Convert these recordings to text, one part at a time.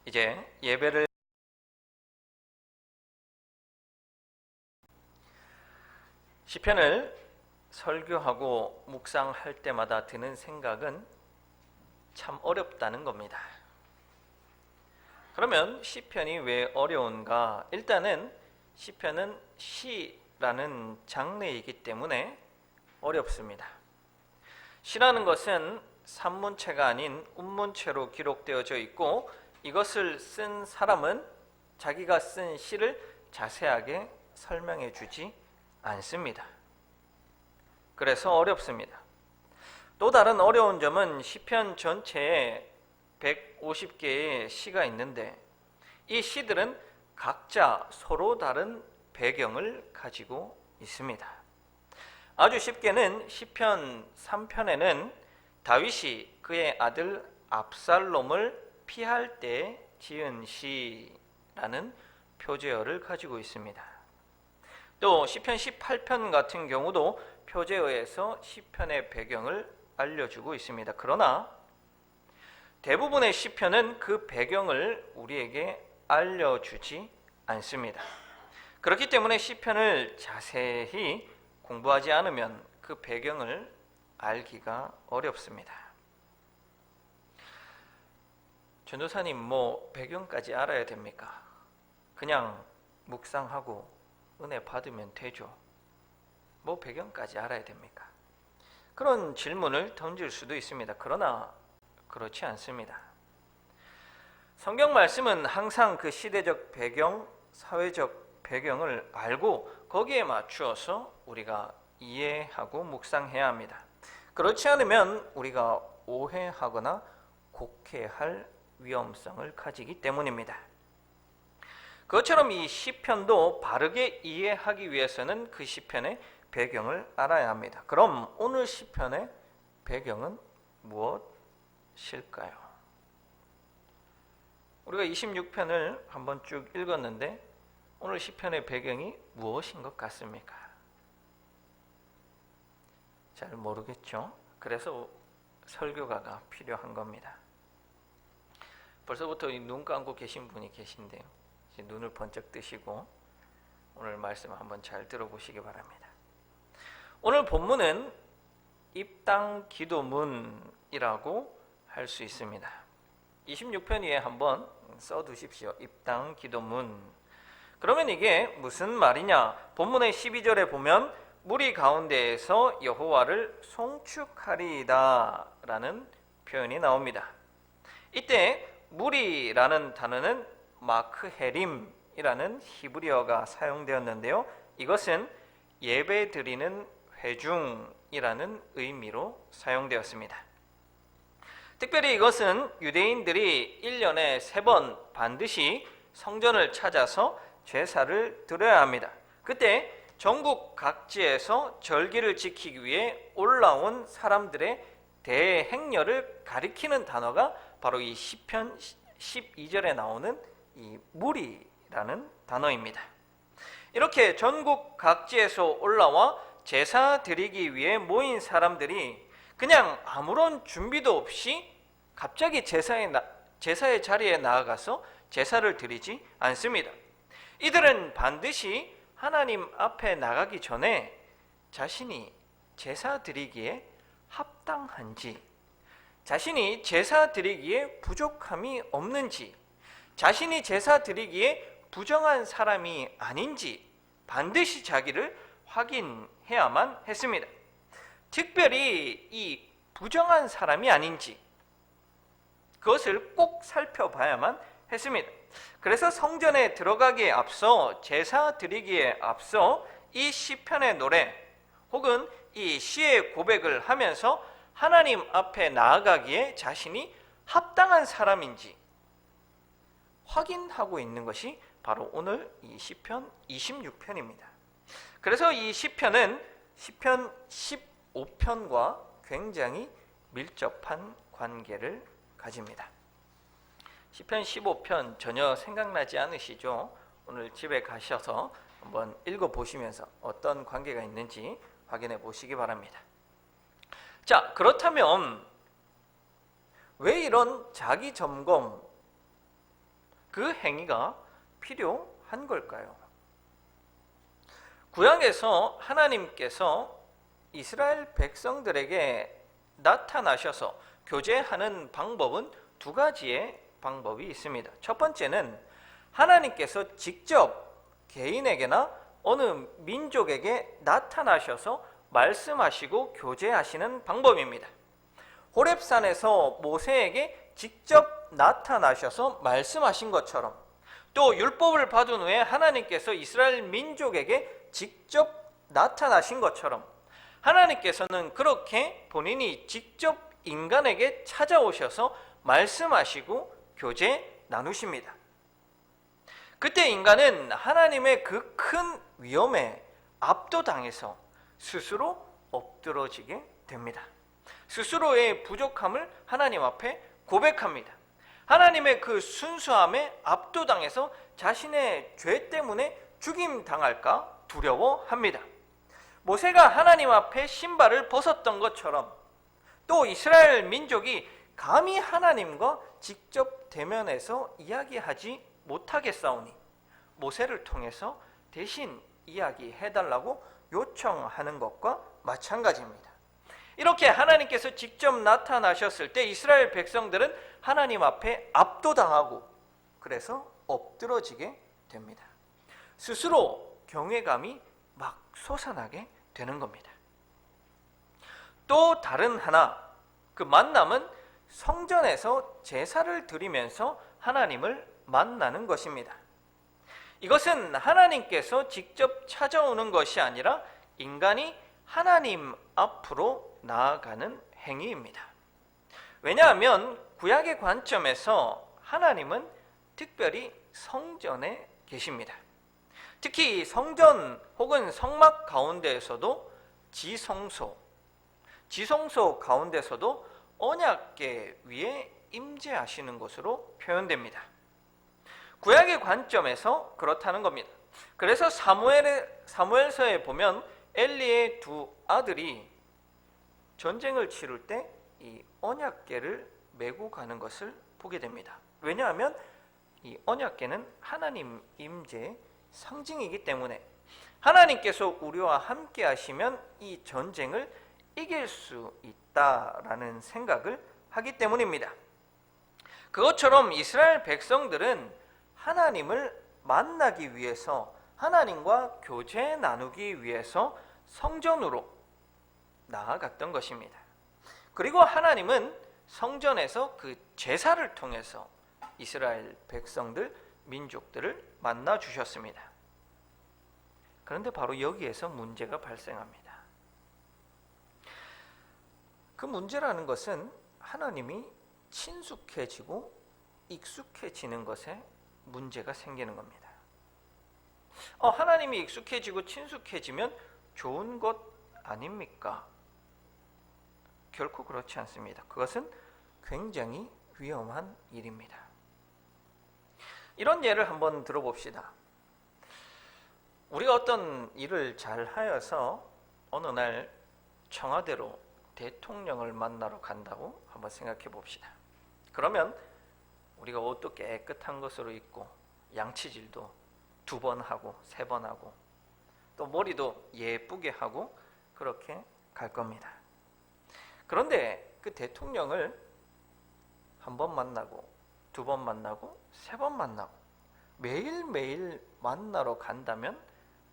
이제 예배를 시편을 설교하고 묵상할 때마다 드는 생각은 참 어렵다는 겁니다. 그러면 시편이 왜 어려운가? 일단은 시편은 시라는 장르이기 때문에 어렵습니다. 시라는 것은 산문체가 아닌 운문체로 기록되어져 있고, 이것을 쓴 사람은 자기가 쓴 시를 자세하게 설명해 주지 않습니다. 그래서 어렵습니다. 또 다른 어려운 점은 시편 전체에 150개의 시가 있는데, 이 시들은 각자 서로 다른 배경을 가지고 있습니다. 아주 쉽게는 시편 3편에는 다윗이 그의 아들 압살롬을 피할 때 지은 시라는 표제어를 가지고 있습니다. 또 시편 18편 같은 경우도 표제어에서 시편의 배경을 알려주고 있습니다. 그러나 대부분의 시편은 그 배경을 우리에게 알려주지 않습니다. 그렇기 때문에 시편을 자세히 공부하지 않으면 그 배경을 알기가 어렵습니다. 전도사님, 배경까지 알아야 됩니까? 그냥 묵상하고 은혜 받으면 되죠. 배경까지 알아야 됩니까? 그런 질문을 던질 수도 있습니다. 그러나 그렇지 않습니다. 성경 말씀은 항상 그 시대적 배경, 사회적 배경을 알고 거기에 맞추어서 우리가 이해하고 묵상해야 합니다. 그렇지 않으면 우리가 오해하거나 곡해할 위험성을 가지기 때문입니다. 그것처럼 이 시편도 바르게 이해하기 위해서는 그 시편의 배경을 알아야 합니다. 그럼 오늘 시편의 배경은 무엇일까요? 우리가 26편을 한번 쭉 읽었는데 오늘 시편의 배경이 무엇인 것 같습니까? 잘 모르겠죠? 그래서 설교가가 필요한 겁니다. 벌써부터 눈 감고 계신 분이 계신데요. 이제 눈을 번쩍 뜨시고 오늘 말씀 한번 잘 들어보시기 바랍니다. 오늘 본문은 입당 기도문이라고 할 수 있습니다. 26편 위에 한번 써두십시오. 입당 기도문. 그러면 이게 무슨 말이냐? 본문의 12절에 보면 무리 가운데에서 여호와를 송축하리이다 라는 표현이 나옵니다. 이때 무리라는 단어는 마크헤림이라는 히브리어가 사용되었는데요. 이것은 예배 드리는 회중이라는 의미로 사용되었습니다. 특별히 이것은 유대인들이 1년에 3번 반드시 성전을 찾아서 제사를 드려야 합니다. 그때 전국 각지에서 절기를 지키기 위해 올라온 사람들의 대행렬을 가리키는 단어가 바로 이 시편 12절에 나오는 이 무리라는 단어입니다. 이렇게 전국 각지에서 올라와 제사 드리기 위해 모인 사람들이 그냥 아무런 준비도 없이 갑자기 제사의 자리에 나아가서 제사를 드리지 않습니다. 이들은 반드시 하나님 앞에 나가기 전에 자신이 제사 드리기에 합당한지, 자신이 제사 드리기에 부족함이 없는지, 자신이 제사 드리기에 부정한 사람이 아닌지 반드시 자기를 확인해야만 했습니다. 특별히 이 부정한 사람이 아닌지 그것을 꼭 살펴봐야만 했습니다. 그래서 성전에 들어가기에 앞서, 제사 드리기에 앞서 이 시편의 노래 혹은 이 시의 고백을 하면서 하나님 앞에 나아가기에 자신이 합당한 사람인지 확인하고 있는 것이 바로 오늘 이 시편 26편입니다. 그래서 이 시편은 시편 15편과 굉장히 밀접한 관계를 가집니다. 시편 15편 전혀 생각나지 않으시죠? 오늘 집에 가셔서 한번 읽어보시면서 어떤 관계가 있는지 확인해 보시기 바랍니다. 자, 그렇다면 왜 이런 자기 점검, 그 행위가 필요한 걸까요? 구약에서 하나님께서 이스라엘 백성들에게 나타나셔서 교제하는 방법은 두 가지의 방법이 있습니다. 첫 번째는 하나님께서 직접 개인에게나 어느 민족에게 나타나셔서 말씀하시고 교제하시는 방법입니다. 호렙산에서 모세에게 직접 나타나셔서 말씀하신 것처럼, 또 율법을 받은 후에 하나님께서 이스라엘 민족에게 직접 나타나신 것처럼 하나님께서는 그렇게 본인이 직접 인간에게 찾아오셔서 말씀하시고 교제 나누십니다. 그때 인간은 하나님의 그 큰 위험에 압도당해서 스스로 엎드러지게 됩니다. 스스로의 부족함을 하나님 앞에 고백합니다. 하나님의 그 순수함에 압도당해서 자신의 죄 때문에 죽임당할까 두려워합니다. 모세가 하나님 앞에 신발을 벗었던 것처럼 또 이스라엘 민족이 감히 하나님과 직접 대면해서 이야기하지 못하겠사오니 모세를 통해서 대신 이야기해달라고 요청하는 것과 마찬가지입니다. 이렇게 하나님께서 직접 나타나셨을 때 이스라엘 백성들은 하나님 앞에 압도당하고 그래서 엎드러지게 됩니다. 스스로 경외감이 막 솟아나게 되는 겁니다. 또 다른 하나, 그 만남은 성전에서 제사를 드리면서 하나님을 만나는 것입니다. 이것은 하나님께서 직접 찾아오는 것이 아니라 인간이 하나님 앞으로 나아가는 행위입니다. 왜냐하면 구약의 관점에서 하나님은 특별히 성전에 계십니다. 특히 성전 혹은 성막 가운데에서도 지성소 가운데서도 언약궤 위에 임재하시는 것으로 표현됩니다. 구약의 관점에서 그렇다는 겁니다. 그래서 사무엘서에 보면 엘리의 두 아들이 전쟁을 치를 때 이 언약궤를 메고 가는 것을 보게 됩니다. 왜냐하면 이 언약궤는 하나님 임재의 상징이기 때문에 하나님께서 우리와 함께 하시면 이 전쟁을 이길 수 있다라는 생각을 하기 때문입니다. 그것처럼 이스라엘 백성들은 하나님을 만나기 위해서, 하나님과 교제 나누기 위해서 성전으로 나아갔던 것입니다. 그리고 하나님은 성전에서 그 제사를 통해서 이스라엘 백성들, 민족들을 만나 주셨습니다. 그런데 바로 여기에서 문제가 발생합니다. 그 문제라는 것은 하나님이 친숙해지고 익숙해지는 것에 문제가 생기는 겁니다. 하나님이 익숙해지고 친숙해지면 좋은 것 아닙니까? 결코 그렇지 않습니다. 그것은 굉장히 위험한 일입니다. 이런 예를 한번 들어봅시다. 우리가 어떤 일을 잘 하여서 어느 날 청와대로 대통령을 만나러 간다고 한번 생각해 봅시다. 그러면 우리가 옷도 깨끗한 것으로 입고 양치질도 2번 하고 3번 하고 또 머리도 예쁘게 하고 그렇게 갈 겁니다. 그런데 그 대통령을 1번 만나고 2번 만나고 3번 만나고 매일매일 만나러 간다면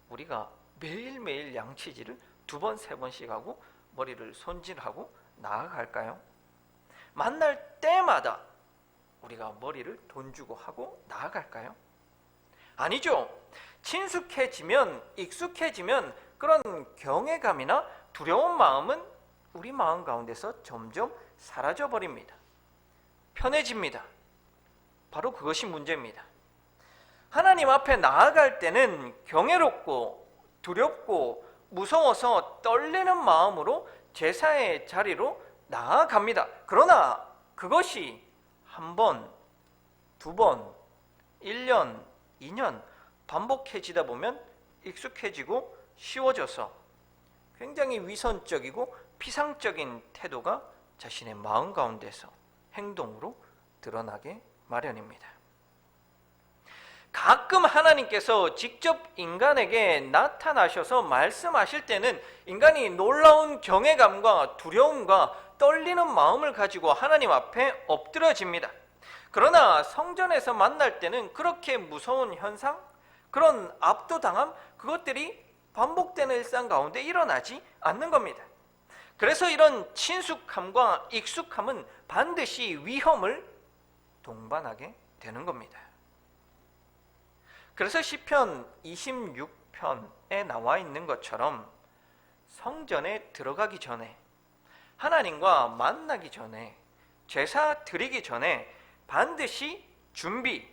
우리가 매일매일 양치질을 2번, 3번씩 하고 머리를 손질하고 나아갈까요? 만날 때마다 우리가 머리를 돈 주고 하고 나아갈까요? 아니죠. 친숙해지면, 익숙해지면 그런 경외감이나 두려운 마음은 우리 마음 가운데서 점점 사라져버립니다. 편해집니다. 바로 그것이 문제입니다. 하나님 앞에 나아갈 때는 경외롭고 두렵고 무서워서 떨리는 마음으로 제사의 자리로 나아갑니다. 그러나 그것이 1번, 2번, 1년, 2년 반복해지다 보면 익숙해지고 쉬워져서 굉장히 위선적이고 피상적인 태도가 자신의 마음 가운데서 행동으로 드러나게 마련입니다. 가끔 하나님께서 직접 인간에게 나타나셔서 말씀하실 때는 인간이 놀라운 경외감과 두려움과 떨리는 마음을 가지고 하나님 앞에 엎드려집니다. 그러나 성전에서 만날 때는 그렇게 무서운 현상, 그런 압도당함, 그것들이 반복되는 일상 가운데 일어나지 않는 겁니다. 그래서 이런 친숙함과 익숙함은 반드시 위험을 동반하게 되는 겁니다. 그래서 시편 26편에 나와 있는 것처럼 성전에 들어가기 전에, 하나님과 만나기 전에, 제사 드리기 전에 반드시 준비,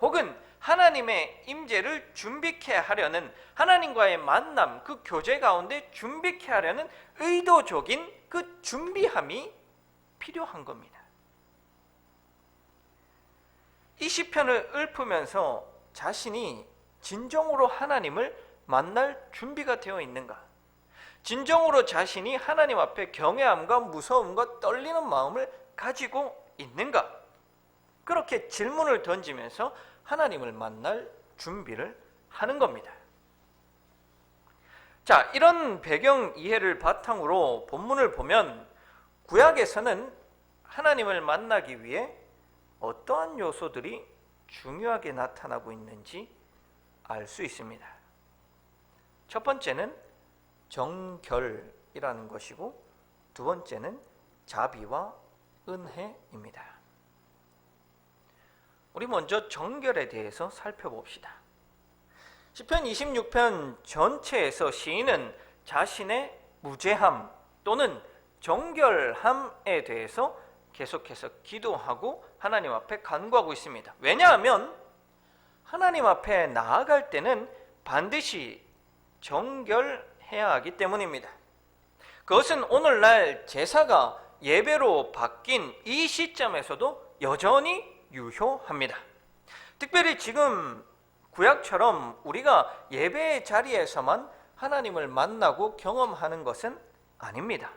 혹은 하나님의 임재를 준비케 하려는, 하나님과의 만남, 그 교제 가운데 준비케 하려는 의도적인 그 준비함이 필요한 겁니다. 이 시편을 읊으면서 자신이 진정으로 하나님을 만날 준비가 되어 있는가? 진정으로 자신이 하나님 앞에 경외함과 무서움과 떨리는 마음을 가지고 있는가? 그렇게 질문을 던지면서 하나님을 만날 준비를 하는 겁니다. 자, 이런 배경 이해를 바탕으로 본문을 보면 구약에서는 하나님을 만나기 위해 어떠한 요소들이 중요하게 나타나고 있는지 알 수 있습니다. 첫 번째는 정결이라는 것이고, 두 번째는 자비와 은혜입니다. 우리 먼저 정결에 대해서 살펴봅시다. 시편 26편 전체에서 시인은 자신의 무죄함 또는 정결함에 대해서 계속해서 기도하고 하나님 앞에 간구하고 있습니다. 왜냐하면 하나님 앞에 나아갈 때는 반드시 정결해야 하기 때문입니다. 그것은 오늘날 제사가 예배로 바뀐 이 시점에서도 여전히 유효합니다. 특별히 지금 구약처럼 우리가 예배의 자리에서만 하나님을 만나고 경험하는 것은 아닙니다.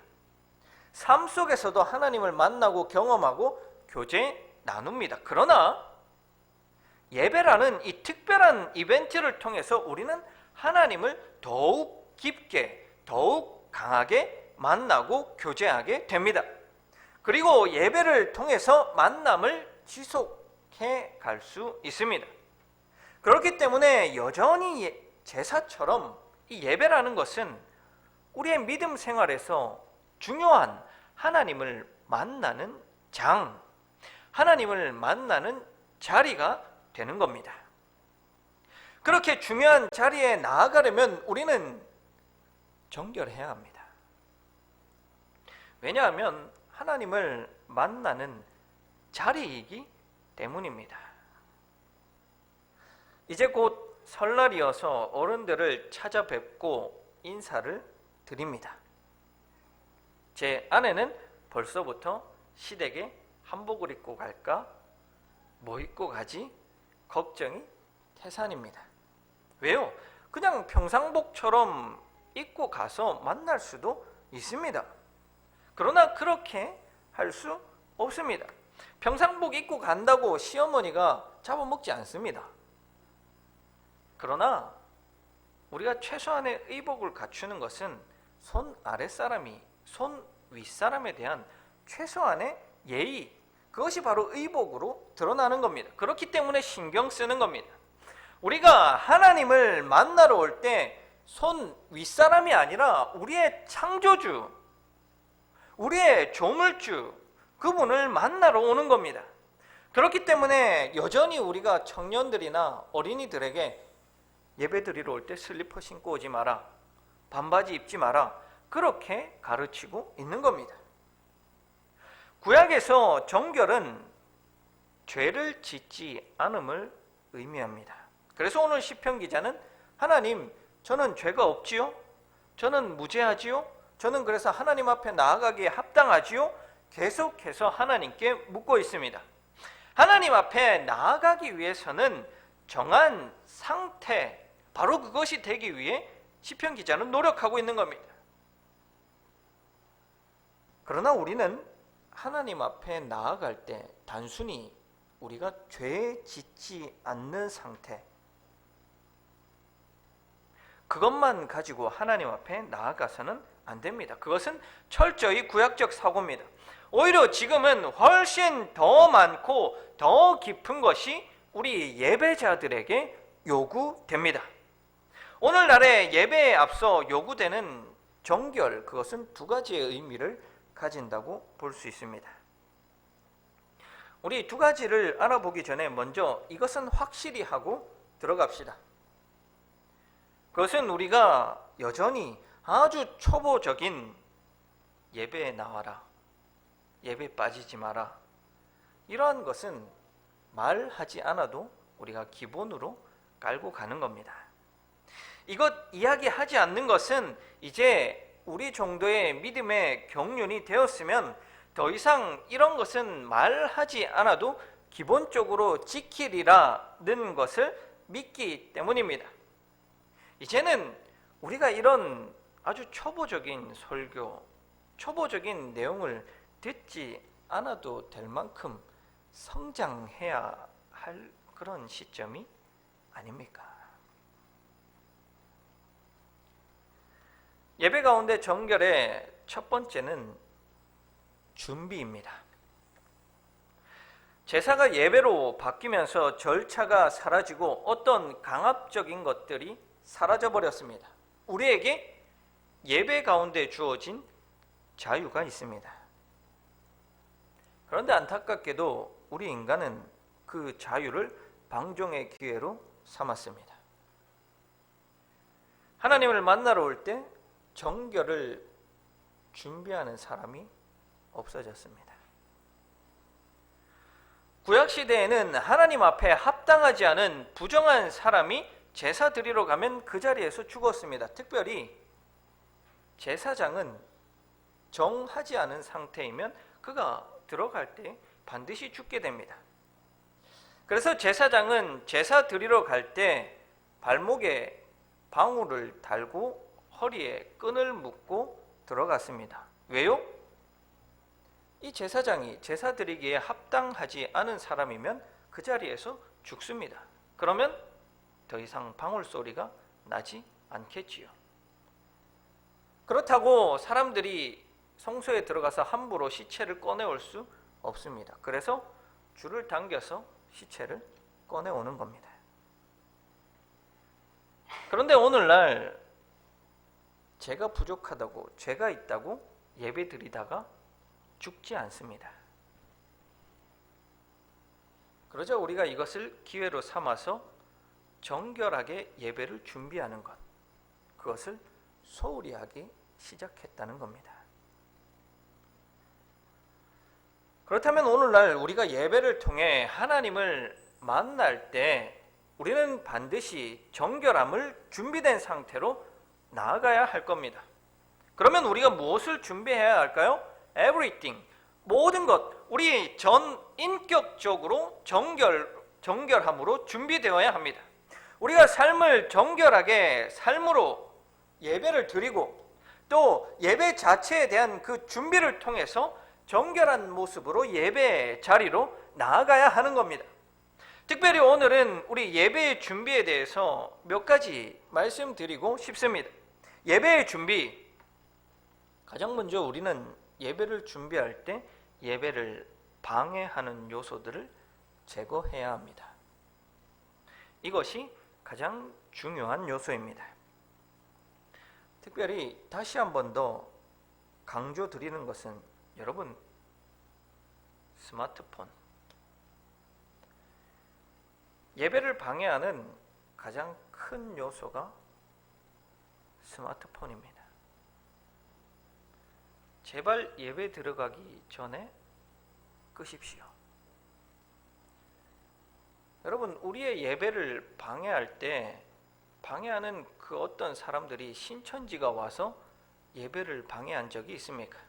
삶 속에서도 하나님을 만나고 경험하고 교제 나눕니다. 그러나 예배라는 이 특별한 이벤트를 통해서 우리는 하나님을 더욱 깊게, 더욱 강하게 만나고 교제하게 됩니다. 그리고 예배를 통해서 만남을 지속해 갈 수 있습니다. 그렇기 때문에 여전히 제사처럼 이 예배라는 것은 우리의 믿음 생활에서 중요한 하나님을 만나는 장, 하나님을 만나는 자리가 되는 겁니다. 그렇게 중요한 자리에 나아가려면 우리는 정결해야 합니다. 왜냐하면 하나님을 만나는 자리이기 때문입니다. 이제 곧 설날이어서 어른들을 찾아뵙고 인사를 드립니다. 제 아내는 벌써부터 시댁에 한복을 입고 갈까? 뭐 입고 가지? 걱정이 태산입니다. 왜요? 그냥 평상복처럼 입고 가서 만날 수도 있습니다. 그러나 그렇게 할 수 없습니다. 평상복 입고 간다고 시어머니가 잡아먹지 않습니다. 그러나 우리가 최소한의 의복을 갖추는 것은 손 아랫사람이 손 윗사람에 대한 최소한의 예의, 그것이 바로 의복으로 드러나는 겁니다. 그렇기 때문에 신경 쓰는 겁니다. 우리가 하나님을 만나러 올 때 손 윗사람이 아니라 우리의 창조주, 우리의 조물주, 그분을 만나러 오는 겁니다. 그렇기 때문에 여전히 우리가 청년들이나 어린이들에게 예배드리러 올 때 슬리퍼 신고 오지 마라, 반바지 입지 마라, 그렇게 가르치고 있는 겁니다. 구약에서 정결은 죄를 짓지 않음을 의미합니다. 그래서 오늘 시편 기자는 하나님, 저는 죄가 없지요? 저는 무죄하지요? 저는 그래서 하나님 앞에 나아가기에 합당하지요? 계속해서 하나님께 묻고 있습니다. 하나님 앞에 나아가기 위해서는 정한 상태, 바로 그것이 되기 위해 시편 기자는 노력하고 있는 겁니다. 그러나 우리는 하나님 앞에 나아갈 때 단순히 우리가 죄에 짓지 않는 상태, 그것만 가지고 하나님 앞에 나아가서는 안 됩니다. 그것은 철저히 구약적 사고입니다. 오히려 지금은 훨씬 더 많고 더 깊은 것이 우리 예배자들에게 요구됩니다. 오늘날의 예배에 앞서 요구되는 정결, 그것은 두 가지의 의미를 가진다고 볼 수 있습니다. 우리 두 가지를 알아보기 전에 먼저 이것은 확실히 하고 들어갑시다. 그것은 우리가 여전히 아주 초보적인 예배에 나와라, 예배 빠지지 마라, 이러한 것은 말하지 않아도 우리가 기본으로 깔고 가는 겁니다. 이것 이야기하지 않는 것은 이제 우리 정도의 믿음의 경륜이 되었으면 더 이상 이런 것은 말하지 않아도 기본적으로 지키리라는 것을 믿기 때문입니다. 이제는 우리가 이런 아주 초보적인 설교, 초보적인 내용을 듣지 않아도 될 만큼 성장해야 할 그런 시점이 아닙니까? 예배 가운데 정결의 첫 번째는 준비입니다. 제사가 예배로 바뀌면서 절차가 사라지고 어떤 강압적인 것들이 사라져 버렸습니다. 우리에게 예배 가운데 주어진 자유가 있습니다. 그런데 안타깝게도 우리 인간은 그 자유를 방종의 기회로 삼았습니다. 하나님을 만나러 올 때 정결을 준비하는 사람이 없어졌습니다. 구약시대에는 하나님 앞에 합당하지 않은 부정한 사람이 제사 드리러 가면 그 자리에서 죽었습니다. 특별히 제사장은 정하지 않은 상태이면 그가 들어갈 때 반드시 죽게 됩니다. 그래서 제사장은 제사 드리러 갈 때 발목에 방울을 달고 허리에 끈을 묶고 들어갔습니다. 왜요? 이 제사장이 제사 드리기에 합당하지 않은 사람이면 그 자리에서 죽습니다. 그러면 더 이상 방울 소리가 나지 않겠지요. 그렇다고 사람들이 성소에 들어가서 함부로 시체를 꺼내올 수 없습니다. 그래서 줄을 당겨서 시체를 꺼내오는 겁니다. 그런데 오늘날 죄가 부족하다고, 죄가 있다고 예배 드리다가 죽지 않습니다. 그러자 우리가 이것을 기회로 삼아서 정결하게 예배를 준비하는 것, 그것을 소홀히 하기 시작했다는 겁니다. 그렇다면 오늘날 우리가 예배를 통해 하나님을 만날 때 우리는 반드시 정결함을 준비된 상태로 나아가야 할 겁니다. 그러면 우리가 무엇을 준비해야 할까요? Everything, 모든 것, 우리 전 인격적으로 정결함으로 준비되어야 합니다. 우리가 삶을 정결하게 삶으로 예배를 드리고 또 예배 자체에 대한 그 준비를 통해서 정결한 모습으로 예배 자리로 나아가야 하는 겁니다. 특별히 오늘은 우리 예배의 준비에 대해서 몇 가지 말씀드리고 싶습니다. 예배의 준비, 가장 먼저 우리는 예배를 준비할 때 예배를 방해하는 요소들을 제거해야 합니다. 이것이 가장 중요한 요소입니다. 특별히 다시 한 번 더 강조드리는 것은 여러분, 스마트폰, 예배를 방해하는 가장 큰 요소가 스마트폰입니다. 제발 예배 들어가기 전에 끄십시오. 여러분, 우리의 예배를 방해할 때 방해하는 그 어떤 사람들이 신천지가 와서 예배를 방해한 적이 있습니까?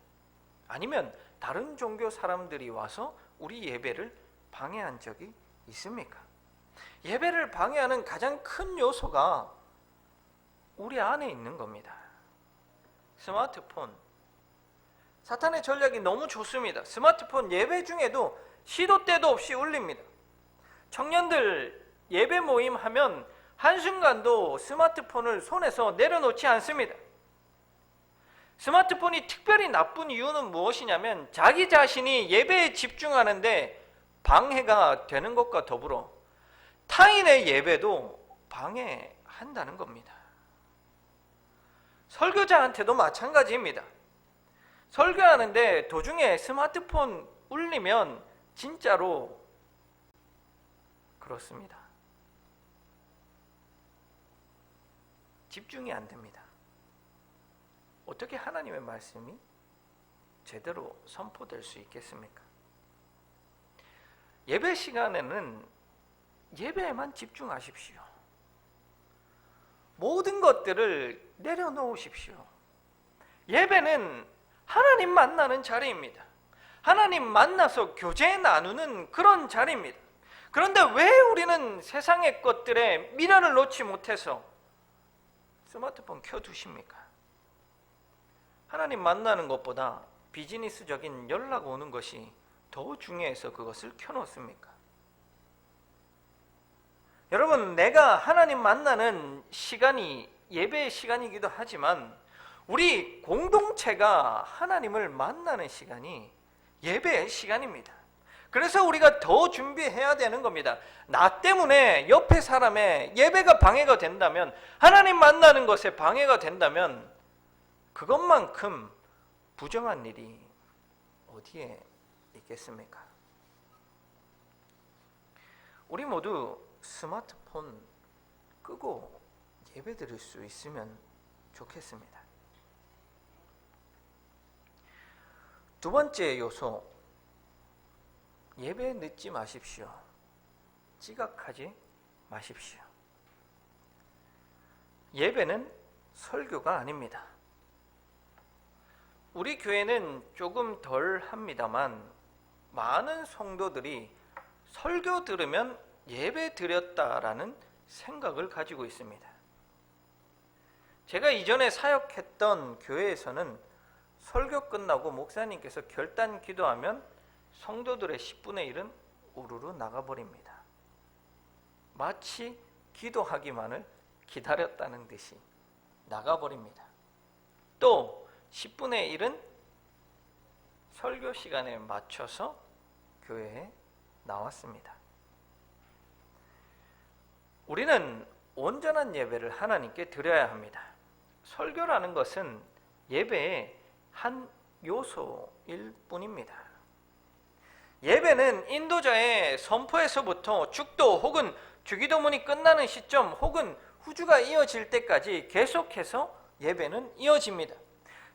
아니면 다른 종교 사람들이 와서 우리 예배를 방해한 적이 있습니까? 예배를 방해하는 가장 큰 요소가 우리 안에 있는 겁니다. 스마트폰. 사탄의 전략이 너무 좋습니다. 스마트폰 예배 중에도 시도 때도 없이 울립니다. 청년들 예배 모임 하면 한순간도 스마트폰을 손에서 내려놓지 않습니다. 스마트폰이 특별히 나쁜 이유는 무엇이냐면 자기 자신이 예배에 집중하는데 방해가 되는 것과 더불어 타인의 예배도 방해한다는 겁니다. 설교자한테도 마찬가지입니다. 설교하는데 도중에 스마트폰 울리면 진짜로 그렇습니다. 집중이 안 됩니다. 어떻게 하나님의 말씀이 제대로 선포될 수 있겠습니까? 예배 시간에는 예배에만 집중하십시오. 모든 것들을 내려놓으십시오. 예배는 하나님 만나는 자리입니다. 하나님 만나서 교제 나누는 그런 자리입니다. 그런데 왜 우리는 세상의 것들에 미련을 놓지 못해서 스마트폰 켜두십니까? 하나님 만나는 것보다 비즈니스적인 연락 오는 것이 더 중요해서 그것을 켜놓습니까? 여러분, 내가 하나님 만나는 시간이 예배의 시간이기도 하지만 우리 공동체가 하나님을 만나는 시간이 예배의 시간입니다. 그래서 우리가 더 준비해야 되는 겁니다. 나 때문에 옆에 사람의 예배가 방해가 된다면, 하나님 만나는 것에 방해가 된다면 그것만큼 부정한 일이 어디에 있겠습니까? 우리 모두 스마트폰 끄고 예배 드릴 수 있으면 좋겠습니다. 두 번째 요소, 예배에 늦지 마십시오. 지각하지 마십시오. 예배는 설교가 아닙니다. 우리 교회는 조금 덜 합니다만 많은 성도들이 설교 들으면 예배 드렸다라는 생각을 가지고 있습니다. 제가 이전에 사역했던 교회에서는 설교 끝나고 목사님께서 결단 기도하면 성도들의 10분의 1은 우르르 나가버립니다. 마치 기도하기만을 기다렸다는 듯이 나가버립니다. 또 10분의 1은 설교 시간에 맞춰서 교회에 나왔습니다. 우리는 온전한 예배를 하나님께 드려야 합니다. 설교라는 것은 예배의 한 요소일 뿐입니다. 예배는 인도자의 선포에서부터 죽도 혹은 주기도문이 끝나는 시점 혹은 후주가 이어질 때까지 계속해서 예배는 이어집니다.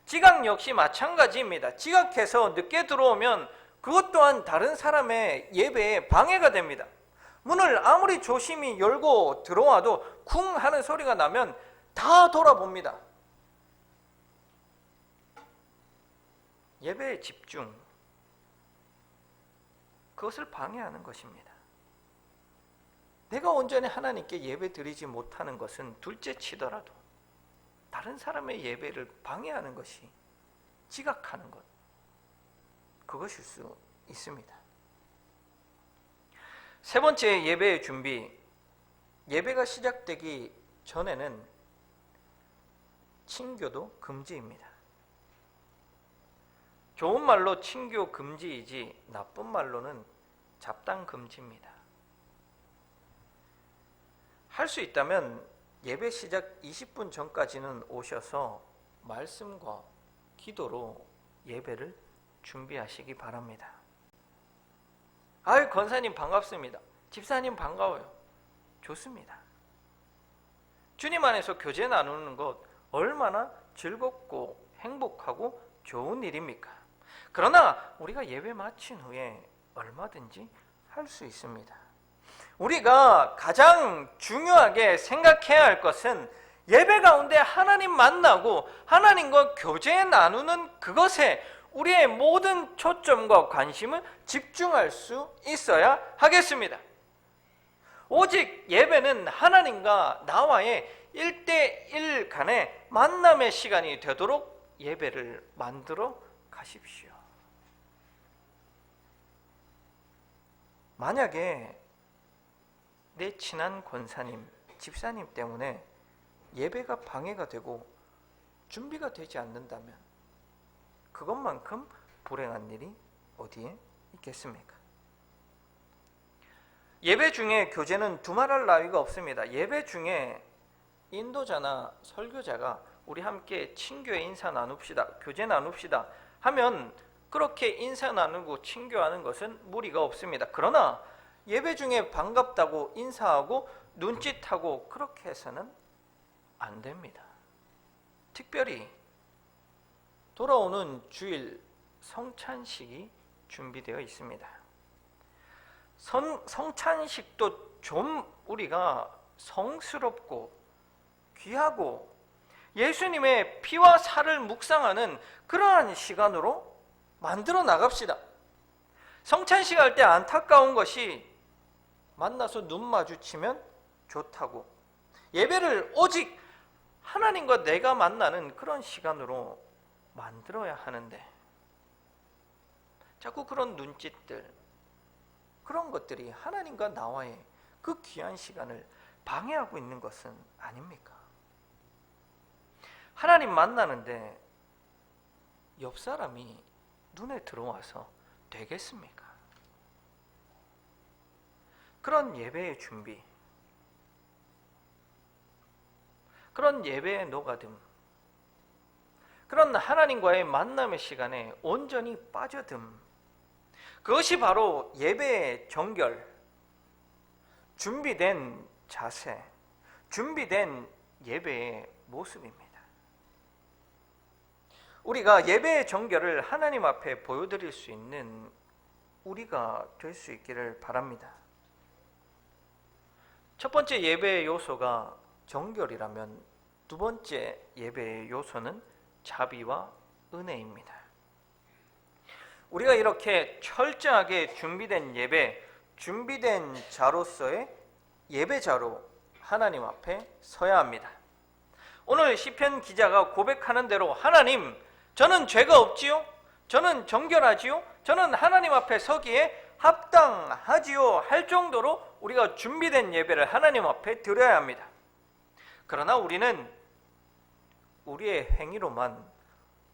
지각 역시 마찬가지입니다. 지각해서 늦게 들어오면 그것 또한 다른 사람의 예배에 방해가 됩니다. 문을 아무리 조심히 열고 들어와도 쿵 하는 소리가 나면 다 돌아봅니다. 예배의 집중, 그것을 방해하는 것입니다. 내가 온전히 하나님께 예배 드리지 못하는 것은 둘째 치더라도 다른 사람의 예배를 방해하는 것이 지각하는 것, 그것일 수 있습니다. 세 번째, 예배의 준비. 예배가 시작되기 전에는 친교도 금지입니다. 좋은 말로 친교 금지이지 나쁜 말로는 잡당 금지입니다. 할 수 있다면 예배 시작 20분 전까지는 오셔서 말씀과 기도로 예배를 준비하시기 바랍니다. 아유, 권사님 반갑습니다. 집사님 반가워요. 좋습니다. 주님 안에서 교제 나누는 것 얼마나 즐겁고 행복하고 좋은 일입니까? 그러나 우리가 예배 마친 후에 얼마든지 할 수 있습니다. 우리가 가장 중요하게 생각해야 할 것은 예배 가운데 하나님 만나고 하나님과 교제 나누는 그것에 우리의 모든 초점과 관심을 집중할 수 있어야 하겠습니다. 오직 예배는 하나님과 나와의 1대1 간의 만남의 시간이 되도록 예배를 만들어 가십시오. 만약에 내 친한 권사님, 집사님 때문에 예배가 방해가 되고 준비가 되지 않는다면 그것만큼 불행한 일이 어디에 있겠습니까? 예배 중에 교제는 두말할 나위가 없습니다. 예배 중에 인도자나 설교자가 우리 함께 친교에 인사 나눕시다, 교제 나눕시다 하면 그렇게 인사 나누고 친교하는 것은 무리가 없습니다. 그러나 예배 중에 반갑다고 인사하고 눈짓하고 그렇게 해서는 안 됩니다. 특별히 돌아오는 주일 성찬식이 준비되어 있습니다. 성찬식도 좀 우리가 성스럽고 귀하고 예수님의 피와 살을 묵상하는 그러한 시간으로 만들어 나갑시다. 성찬식 할 때 안타까운 것이 만나서 눈 마주치면 좋다고 예배를 오직 하나님과 내가 만나는 그런 시간으로 만들어야 하는데 자꾸 그런 눈짓들, 그런 것들이 하나님과 나와의 그 귀한 시간을 방해하고 있는 것은 아닙니까? 하나님 만나는데 옆 사람이 눈에 들어와서 되겠습니까? 그런 예배의 준비, 그런 예배의 녹아듦, 그런 하나님과의 만남의 시간에 온전히 빠져듦, 그것이 바로 예배의 정결, 준비된 자세, 준비된 예배의 모습입니다. 우리가 예배의 정결을 하나님 앞에 보여드릴 수 있는 우리가 될 수 있기를 바랍니다. 첫 번째 예배의 요소가 정결이라면 두 번째 예배의 요소는 자비와 은혜입니다. 우리가 이렇게 철저하게 준비된 예배, 준비된 자로서의 예배자로 하나님 앞에 서야 합니다. 오늘 시편 기자가 고백하는 대로 하나님, 저는 죄가 없지요? 저는 정결하지요? 저는 하나님 앞에 서기에 합당하지요? 할 정도로 우리가 준비된 예배를 하나님 앞에 드려야 합니다. 그러나 우리는 우리의 행위로만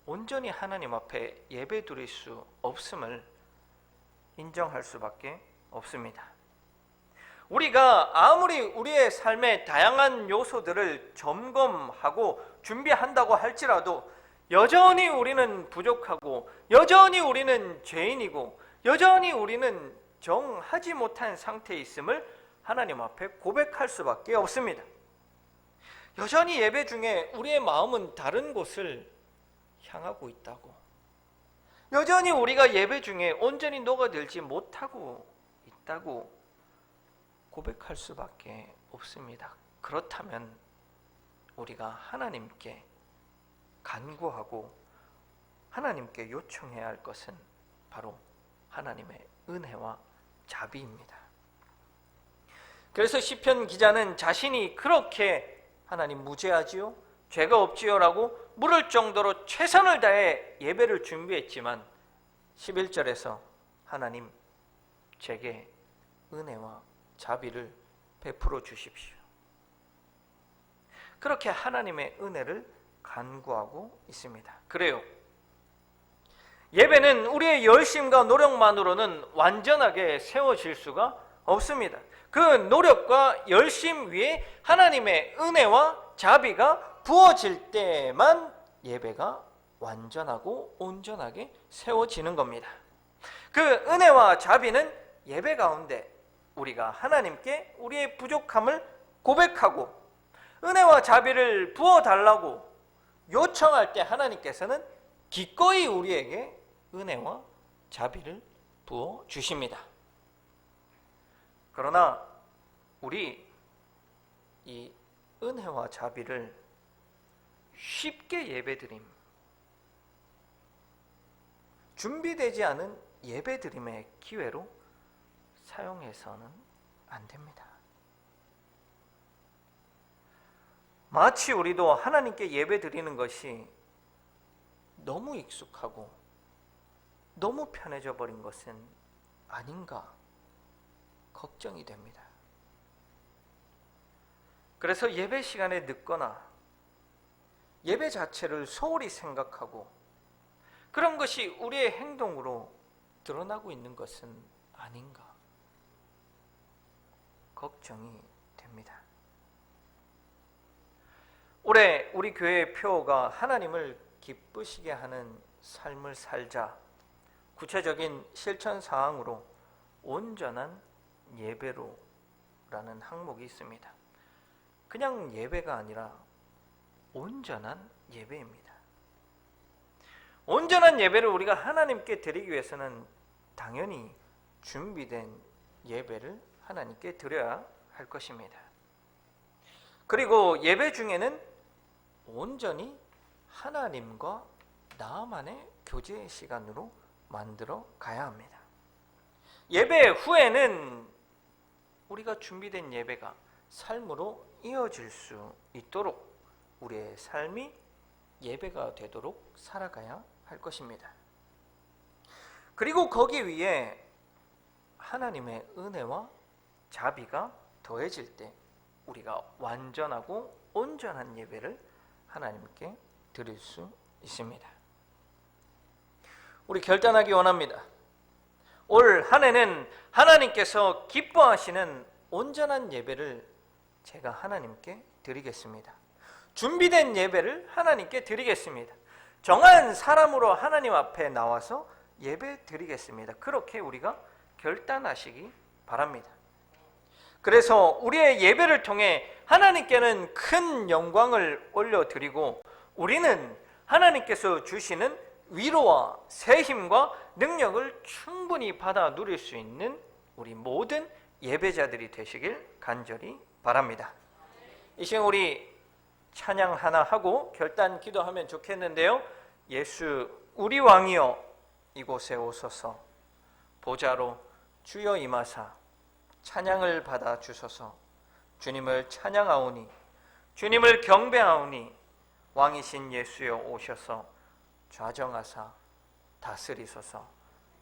온전히 하나님 앞에 예배 드릴 수 없음을 인정할 수밖에 없습니다. 우리가 아무리 우리의 삶의 다양한 요소들을 점검하고 준비한다고 할지라도 여전히 우리는 부족하고 여전히 우리는 죄인이고 여전히 우리는 정하지 못한 상태에 있음을 하나님 앞에 고백할 수밖에 없습니다. 여전히 예배 중에 우리의 마음은 다른 곳을 향하고 있다고, 여전히 우리가 예배 중에 온전히 녹아들지 못하고 있다고 고백할 수밖에 없습니다. 그렇다면 우리가 하나님께 간구하고 하나님께 요청해야 할 것은 바로 하나님의 은혜와 자비입니다. 그래서 시편 기자는 자신이 그렇게 하나님 무죄하지요? 죄가 없지요? 라고 물을 정도로 최선을 다해 예배를 준비했지만 11절에서 하나님 제게 은혜와 자비를 베풀어 주십시오. 그렇게 하나님의 은혜를 간구하고 있습니다. 그래요. 예배는 우리의 열심과 노력만으로는 완전하게 세워질 수가 없습니다. 그 노력과 열심 위에 하나님의 은혜와 자비가 부어질 때만 예배가 완전하고 온전하게 세워지는 겁니다. 그 은혜와 자비는 예배 가운데 우리가 하나님께 우리의 부족함을 고백하고 은혜와 자비를 부어달라고 요청할 때 하나님께서는 기꺼이 우리에게 은혜와 자비를 부어 주십니다. 그러나 우리 이 은혜와 자비를 쉽게 예배드림, 준비되지 않은 예배드림의 기회로 사용해서는 안 됩니다. 마치 우리도 하나님께 예배드리는 것이 너무 익숙하고 너무 편해져 버린 것은 아닌가 걱정이 됩니다. 그래서 예배 시간에 늦거나 예배 자체를 소홀히 생각하고 그런 것이 우리의 행동으로 드러나고 있는 것은 아닌가 걱정이 됩니다. 올해 우리 교회의 표어가 하나님을 기쁘시게 하는 삶을 살자, 구체적인 실천 사항으로 온전한 예배로라는 항목이 있습니다. 그냥 예배가 아니라 온전한 예배입니다. 온전한 예배를 우리가 하나님께 드리기 위해서는 당연히 준비된 예배를 하나님께 드려야 할 것입니다. 그리고 예배 중에는 온전히 하나님과 나만의 교제 시간으로 만들어 가야 합니다. 예배 후에는 우리가 준비된 예배가 삶으로 이어질 수 있도록 우리의 삶이 예배가 되도록 살아가야 할 것입니다. 그리고 거기 위에 하나님의 은혜와 자비가 더해질 때 우리가 완전하고 온전한 예배를 하나님께 드릴 수 있습니다. 우리 결단하기 원합니다. 올 한 해는 하나님께서 기뻐하시는 온전한 예배를 제가 하나님께 드리겠습니다. 준비된 예배를 하나님께 드리겠습니다. 정한 사람으로 하나님 앞에 나와서 예배 드리겠습니다. 그렇게 우리가 결단하시기 바랍니다. 그래서 우리의 예배를 통해 하나님께는 큰 영광을 올려드리고 우리는 하나님께서 주시는 위로와 새 힘과 능력을 충분히 받아 누릴 수 있는 우리 모든 예배자들이 되시길 간절히 바랍니다. 이 시간 우리 찬양 하나 하고 결단 기도하면 좋겠는데요. 예수 우리 왕이여 이곳에 오소서, 보좌로 주여 임하사 찬양을 받아 주소서. 주님을 찬양하오니 주님을 경배하오니 왕이신 예수여 오셔서 좌정하사 다스리소서.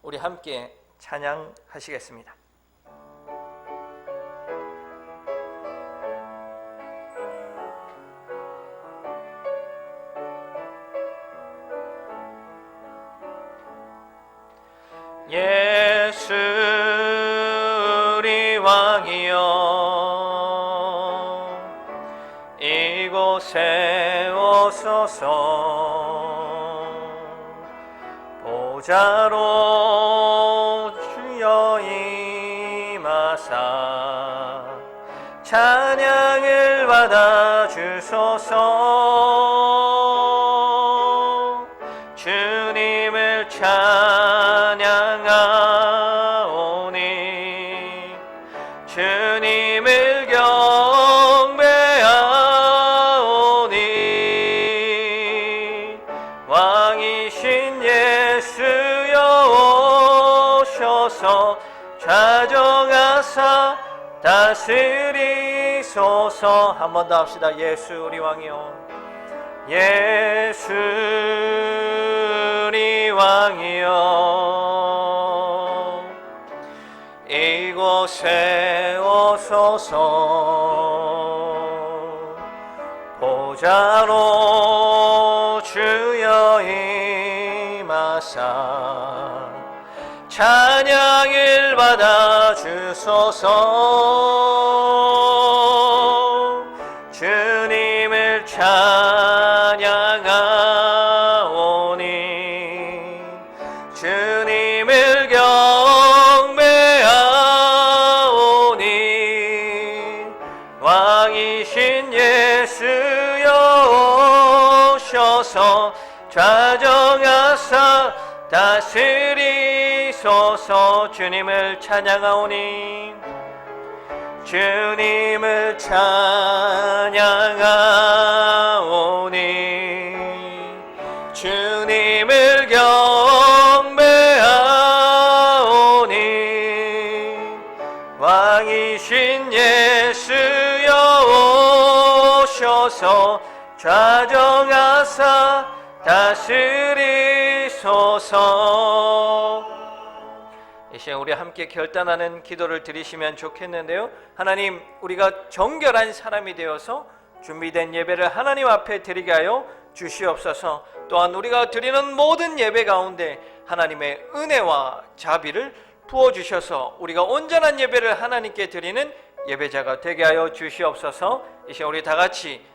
우리 함께 찬양하시겠습니다. 예수 우리 왕이여 이곳에 오소서, 보좌로 주여 임하사 찬양을 받아 주소서. 주님을 찬양하오니 주님을 경배하오니 왕이신 예수여 오셔서 좌정하사 다스리소서. 한 번 더 합시다. 예수 우리 왕이여 예수 우리 왕이여 이곳에 오소서, 보좌로 주여 임하사 찬양을 받아 주소서. 주님을 찬양하오니 주님을 경배하오니 왕이신 예수여 오셔서 좌정하사 다스리소서. 주님을 찬양하오니 주님을 찬양하오니 주님을 경배하오니 왕이신 예수여 오셔서 좌정하사 다스리소서. 이 시간 우리 함께 결단하는 기도를 드리시면 좋겠는데요. 하나님, 우리가 정결한 사람이 되어서 준비된 예배를 하나님 앞에 드리게 하여 주시옵소서. 또한 우리가 드리는 모든 예배 가운데 하나님의 은혜와 자비를 부어주셔서 우리가 온전한 예배를 하나님께 드리는 예배자가 되게 하여 주시옵소서. 이 시간 우리 다 같이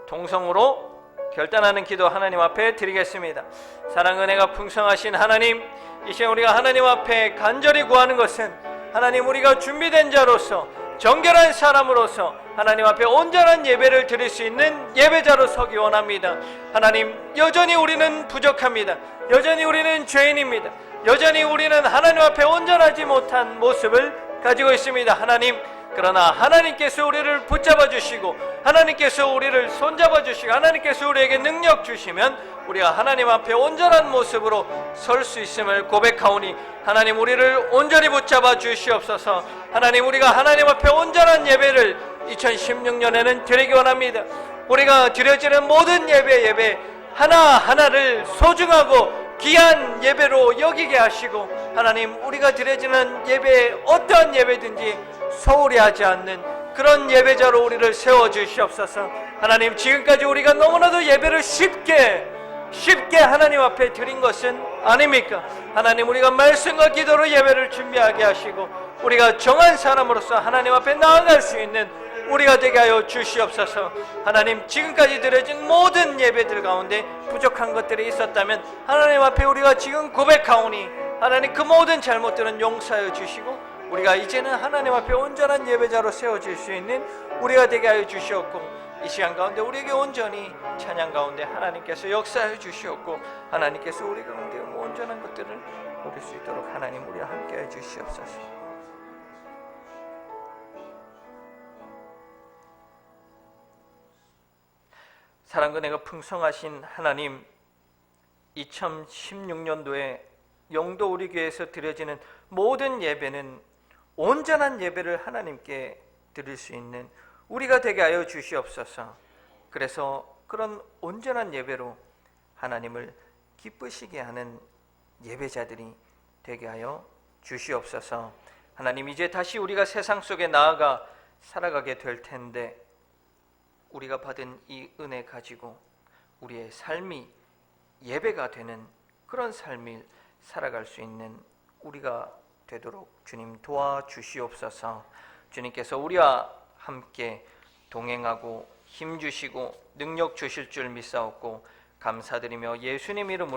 동성으로 결단하는 기도 하나님 앞에 드리겠습니다. 사랑 은혜가 풍성하신 하나님, 이 시간 우리가 하나님 앞에 간절히 구하는 것은 하나님, 우리가 준비된 자로서 정결한 사람으로서 하나님 앞에 온전한 예배를 드릴 수 있는 예배자로 서기 원합니다. 하나님, 여전히 우리는 부족합니다. 여전히 우리는 죄인입니다. 여전히 우리는 하나님 앞에 온전하지 못한 모습을 가지고 있습니다. 하나님, 그러나 하나님께서 우리를 붙잡아 주시고 하나님께서 우리를 손잡아 주시고 하나님께서 우리에게 능력 주시면 우리가 하나님 앞에 온전한 모습으로 설 수 있음을 고백하오니 하나님, 우리를 온전히 붙잡아 주시옵소서. 하나님, 우리가 하나님 앞에 온전한 예배를 2016년에는 드리기 원합니다. 우리가 드려지는 모든 예배 하나하나를 소중하고 귀한 예배로 여기게 하시고 하나님, 우리가 드려지는 예배 어떠한 예배든지 소홀히 하지 않는 그런 예배자로 우리를 세워주시옵소서. 하나님, 지금까지 우리가 너무나도 예배를 쉽게 하나님 앞에 드린 것은 아닙니까? 하나님, 우리가 말씀과 기도로 예배를 준비하게 하시고 우리가 정한 사람으로서 하나님 앞에 나아갈 수 있는 우리가 되게 하여 주시옵소서. 하나님, 지금까지 드려진 모든 예배들 가운데 부족한 것들이 있었다면 하나님 앞에 우리가 지금 고백하오니 하나님, 그 모든 잘못들은 용서하여 주시고 우리가 이제는 하나님 앞에 온전한 예배자로 세워질 수 있는 우리가 되게 하여 주시옵고 이 시간 가운데 우리에게 온전히 찬양 가운데 하나님께서 역사하여 주시옵고 하나님께서 우리 가운데 온전한 것들을 얻을 수 있도록 하나님, 우리와 함께하여 주시옵소서. 사랑 은혜가 풍성하신 하나님, 2016년도에 영도 우리 교회에서 드려지는 모든 예배는 온전한 예배를 하나님께 드릴 수 있는 우리가 되게 하여 주시옵소서. 그래서 그런 온전한 예배로 하나님을 기쁘시게 하는 예배자들이 되게 하여 주시옵소서. 하나님, 이제 다시 우리가 세상 속에 나아가 살아가게 될 텐데 우리가 받은 이 은혜 가지고 우리의 삶이 예배가 되는 그런 삶을 살아갈 수 있는 우리가 되도록 주님 도와주시옵소서. 주님께서 우리와 함께 동행하고 힘주시고 능력 주실 줄 믿사옵고 감사드리며 예수님 이름으로